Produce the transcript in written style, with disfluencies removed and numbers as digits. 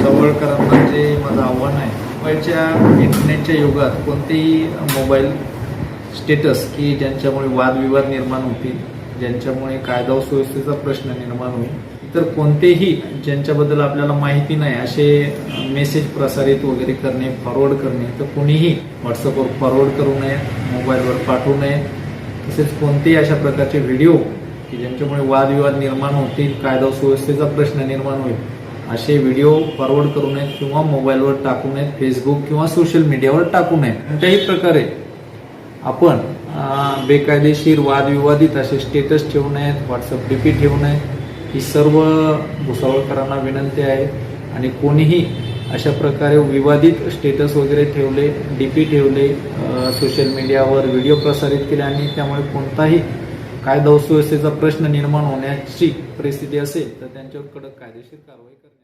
भुसावळकरांना जे माझं आव्हान आहे, मोबाईलच्या इंटरनेटच्या युगात कोणतेही मोबाईल स्टेटस की ज्यांच्यामुळे वादविवाद निर्माण होतील, ज्यांच्यामुळे कायदा व सुव्यवस्थेचा प्रश्न निर्माण होईल, तर कोणतेही ज्यांच्याबद्दल आपल्याला माहिती नाही असे मेसेज प्रसारित वगैरे करणे, फॉरवर्ड करणे, तर कोणीही व्हॉट्सअपवर फॉरवर्ड करू नये, मोबाईलवर पाठवू नये. तसेच कोणतेही अशा प्रकारचे व्हिडिओ की ज्यांच्यामुळे वादविवाद निर्माण होतील, कायदा व सुव्यवस्थेचा प्रश्न निर्माण होईल, असे व्हिडिओ फॉरवर्ड करू नयेत किंवा मोबाईलवर टाकू नयेत, फेसबुक किंवा सोशल मीडियावर टाकू नयेत. कोणत्याही प्रकारे आपण बेकायदेशीर वादविवादित असे स्टेटस ठेवू नयेत, व्हॉट्सअप डीपी ठेवू नयेत. ही सर्व भुसावळकरांना विनंती आहे. आणि कोणीही अशा प्रकारे विवादित स्टेटस वगैरे ठेवले, डीपी ठेवले, सोशल मीडियावर व्हिडिओ प्रसारित केले आणि त्यामुळे कोणताही कायदा व सुव्यवस्थेचा प्रश्न निर्माण होण्याची परिस्थिती असेल तर त्यांच्यावर कडक कायदेशीर कारवाई करणे.